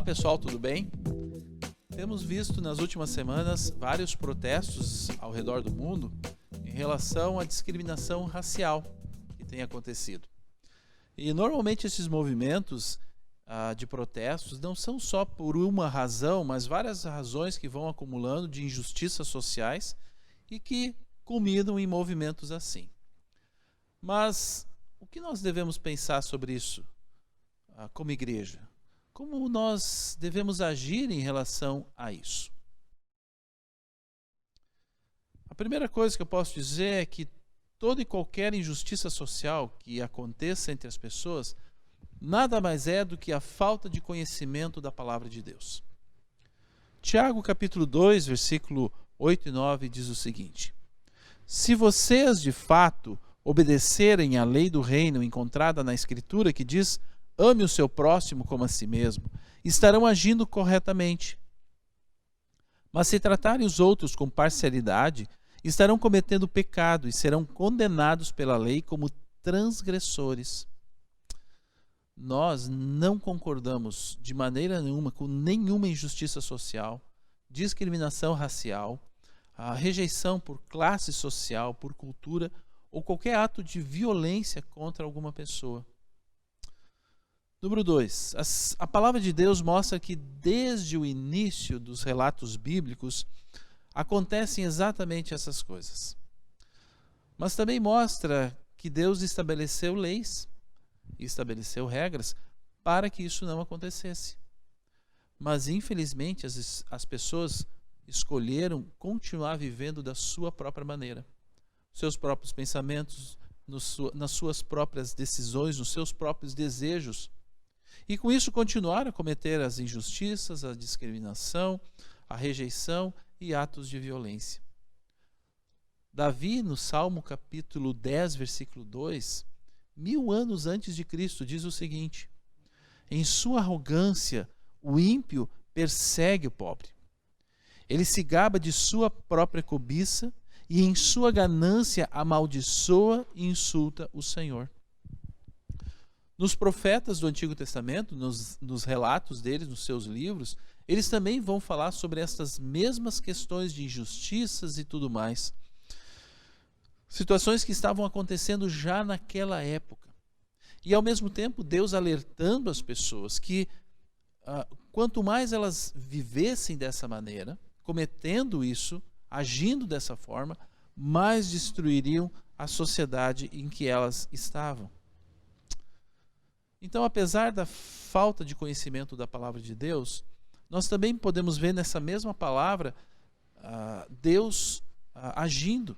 pessoal, tudo bem? Temos visto nas últimas semanas vários protestos ao redor do mundo em relação à discriminação racial que tem acontecido. E normalmente esses movimentos de protestos não são só por uma razão, mas várias razões que vão acumulando de injustiças sociais e que culminam em movimentos assim. Mas o que nós devemos pensar sobre isso como igreja? Como nós devemos agir em relação a isso? A primeira coisa que eu posso dizer é que toda e qualquer injustiça social que aconteça entre as pessoas nada mais é do que a falta de conhecimento da palavra de Deus. Tiago capítulo 2, versículo 8 e 9 diz o seguinte: Se vocês de fato obedecerem à lei do reino encontrada na Escritura que diz: ame o seu próximo como a si mesmo, estarão agindo corretamente. Mas se tratarem os outros com parcialidade, estarão cometendo pecado e serão condenados pela lei como transgressores. Nós não concordamos de maneira nenhuma com nenhuma injustiça social, discriminação racial, a rejeição por classe social, por cultura ou qualquer ato de violência contra alguma pessoa. Número 2, a palavra de Deus mostra que desde o início dos relatos bíblicos acontecem exatamente essas coisas. Mas também mostra que Deus estabeleceu leis, estabeleceu regras para que isso não acontecesse. Mas infelizmente as pessoas escolheram continuar vivendo da sua própria maneira, seus próprios pensamentos, nas suas próprias decisões, nos seus próprios desejos. E com isso continuaram a cometer as injustiças, a discriminação, a rejeição e atos de violência. Davi, no Salmo capítulo 10, versículo 2, 1000 anos antes de Cristo, diz o seguinte: em sua arrogância, o ímpio persegue o pobre. Ele se gaba de sua própria cobiça e em sua ganância amaldiçoa e insulta o Senhor. Nos profetas do Antigo Testamento, nos relatos deles, nos seus livros, eles também vão falar sobre essas mesmas questões de injustiças e tudo mais. Situações que estavam acontecendo já naquela época. E ao mesmo tempo, Deus alertando as pessoas que quanto mais elas vivessem dessa maneira, cometendo isso, agindo dessa forma, mais destruiriam a sociedade em que elas estavam. Então, apesar da falta de conhecimento da palavra de Deus, nós também podemos ver nessa mesma palavra Deus agindo,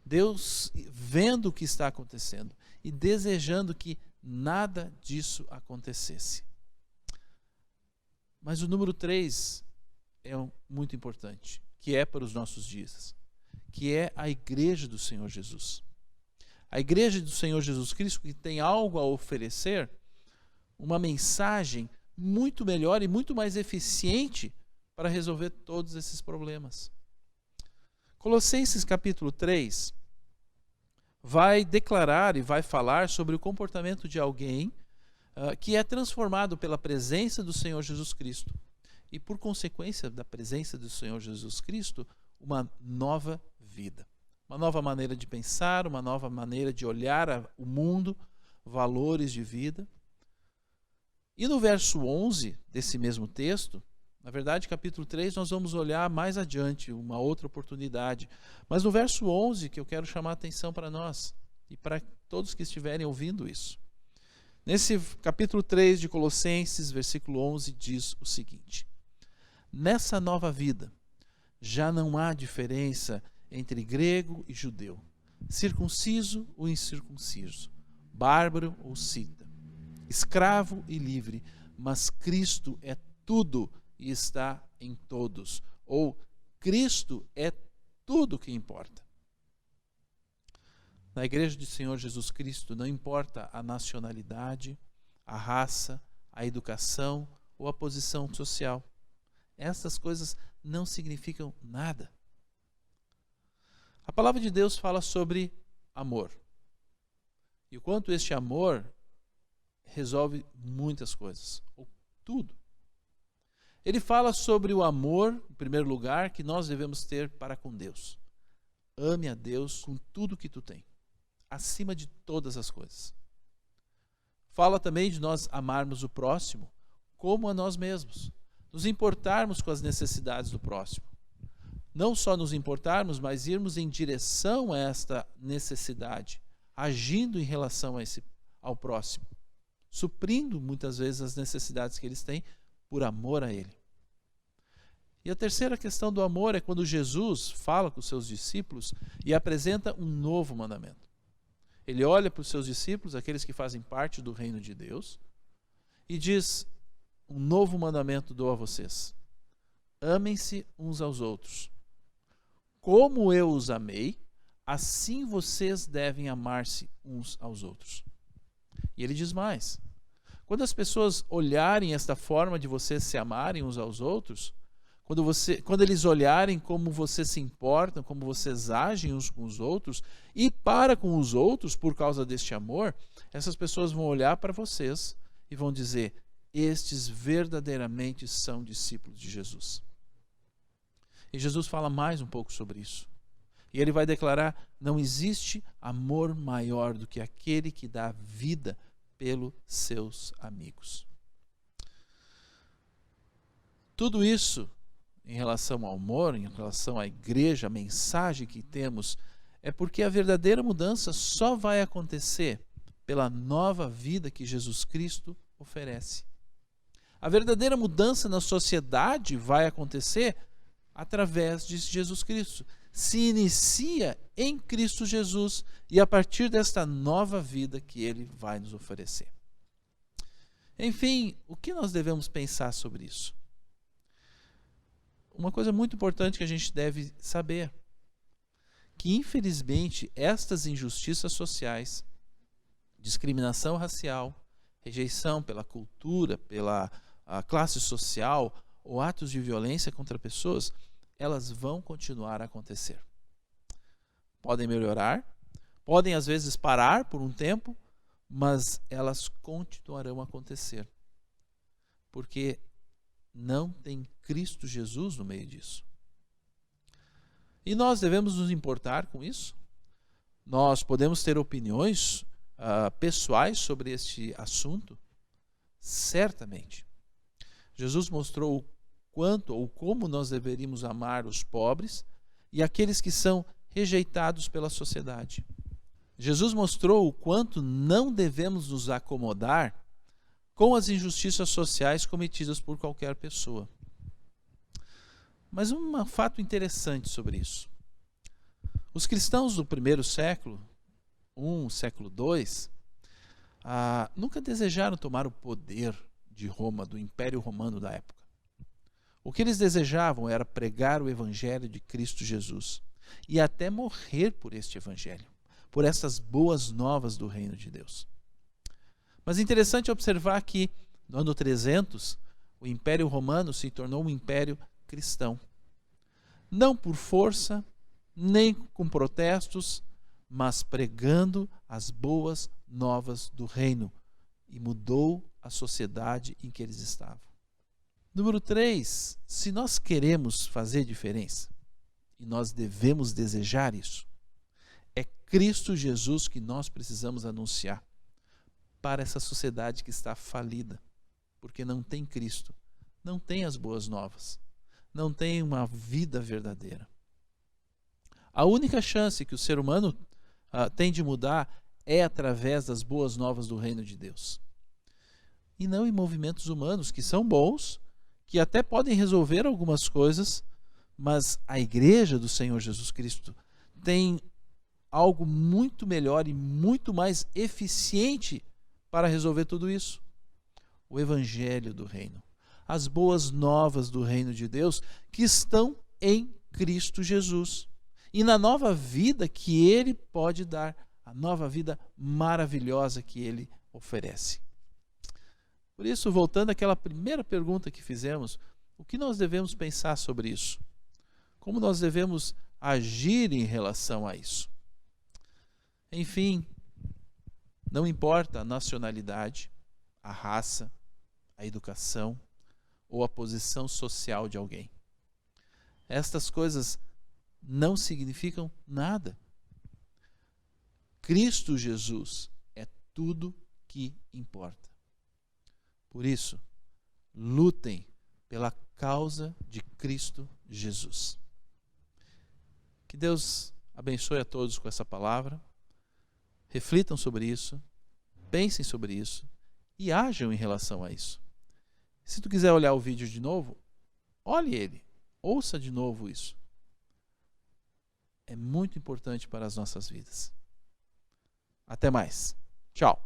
Deus vendo o que está acontecendo e desejando que nada disso acontecesse. Mas o número 3 é muito importante, que é para os nossos dias, que é a igreja do Senhor Jesus. A igreja do Senhor Jesus Cristo, que tem algo a oferecer, uma mensagem muito melhor e muito mais eficiente para resolver todos esses problemas. Colossenses capítulo 3 vai declarar e vai falar sobre o comportamento de alguém que é transformado pela presença do Senhor Jesus Cristo. E por consequência da presença do Senhor Jesus Cristo, uma nova vida. Uma nova maneira de pensar, uma nova maneira de olhar o mundo, valores de vida. E no verso 11 desse mesmo texto, na verdade capítulo 3 nós vamos olhar mais adiante, uma outra oportunidade. Mas no verso 11 que eu quero chamar a atenção para nós e para todos que estiverem ouvindo isso. Nesse capítulo 3 de Colossenses, versículo 11, diz o seguinte: nessa nova vida já não há diferença entre grego e judeu, circunciso ou incircunciso, bárbaro ou cita, escravo e livre, mas Cristo é tudo e está em todos, ou Cristo é tudo que importa. Na igreja do Senhor Jesus Cristo não importa a nacionalidade, a raça, a educação ou a posição social. Essas coisas não significam nada. A palavra de Deus fala sobre amor. E o quanto este amor resolve muitas coisas, ou tudo. Ele fala sobre o amor, em primeiro lugar, que nós devemos ter para com Deus. Ame a Deus com tudo que tu tem, acima de todas as coisas. Fala também de nós amarmos o próximo como a nós mesmos, nos importarmos com as necessidades do próximo. Não só nos importarmos, mas irmos em direção a esta necessidade, agindo em relação ao próximo, suprindo muitas vezes as necessidades que eles têm por amor a ele. E a terceira questão do amor é quando Jesus fala com os seus discípulos e apresenta um novo mandamento. Ele olha para os seus discípulos, aqueles que fazem parte do reino de Deus, e diz: um novo mandamento dou a vocês. Amem-se uns aos outros. Como eu os amei, assim vocês devem amar-se uns aos outros. E ele diz mais: quando as pessoas olharem esta forma de vocês se amarem uns aos outros, quando eles olharem como vocês se importam, como vocês agem uns com os outros e para com os outros por causa deste amor, essas pessoas vão olhar para vocês e vão dizer: estes verdadeiramente são discípulos de Jesus. E Jesus fala mais um pouco sobre isso. E ele vai declarar: não existe amor maior do que aquele que dá vida pelos seus amigos. Tudo isso em relação ao amor, em relação à igreja, a mensagem que temos, é porque a verdadeira mudança só vai acontecer pela nova vida que Jesus Cristo oferece. A verdadeira mudança na sociedade vai acontecer através de Jesus Cristo. Se inicia em Cristo Jesus e a partir desta nova vida que Ele vai nos oferecer. Enfim, o que nós devemos pensar sobre isso? Uma coisa muito importante que a gente deve saber, que infelizmente estas injustiças sociais, discriminação racial, rejeição pela cultura, pela classe social ou atos de violência contra pessoas, elas vão continuar a acontecer. Podem melhorar, podem às vezes parar por um tempo, mas elas continuarão a acontecer. Porque não tem Cristo Jesus no meio disso. E nós devemos nos importar com isso? Nós podemos ter opiniões pessoais sobre este assunto? Certamente. Jesus mostrou o quanto ou como nós deveríamos amar os pobres e aqueles que são rejeitados pela sociedade. Jesus mostrou o quanto não devemos nos acomodar com as injustiças sociais cometidas por qualquer pessoa. Mas um fato interessante sobre isso. Os cristãos do primeiro século, século II, nunca desejaram tomar o poder de Roma, do Império Romano da época. O que eles desejavam era pregar o Evangelho de Cristo Jesus e até morrer por este Evangelho, por essas boas novas do reino de Deus. Mas é interessante observar que, no ano 300, o Império Romano se tornou um império cristão. Não por força, nem com protestos, mas pregando as boas novas do reino. E mudou a sociedade em que eles estavam. Número 3, se nós queremos fazer diferença, e nós devemos desejar isso, é Cristo Jesus que nós precisamos anunciar para essa sociedade que está falida, porque não tem Cristo, não tem as boas novas, não tem uma vida verdadeira. A única chance que o ser humano tem de mudar é através das boas novas do reino de Deus. E não em movimentos humanos, que são bons, que até podem resolver algumas coisas, mas a igreja do Senhor Jesus Cristo tem algo muito melhor e muito mais eficiente para resolver tudo isso. O Evangelho do reino. As boas novas do reino de Deus que estão em Cristo Jesus. E na nova vida que Ele pode dar, a nova vida maravilhosa que Ele oferece. Por isso, voltando àquela primeira pergunta que fizemos, o que nós devemos pensar sobre isso? Como nós devemos agir em relação a isso? Enfim, não importa a nacionalidade, a raça, a educação, ou a posição social de alguém. Estas coisas não significam nada. Cristo Jesus é tudo que importa. Por isso, lutem pela causa de Cristo Jesus. Que Deus abençoe a todos com essa palavra. Reflitam sobre isso, pensem sobre isso e ajam em relação a isso. Se tu quiser olhar o vídeo de novo, olhe ele, ouça de novo isso. É muito importante para as nossas vidas. Até mais. Tchau.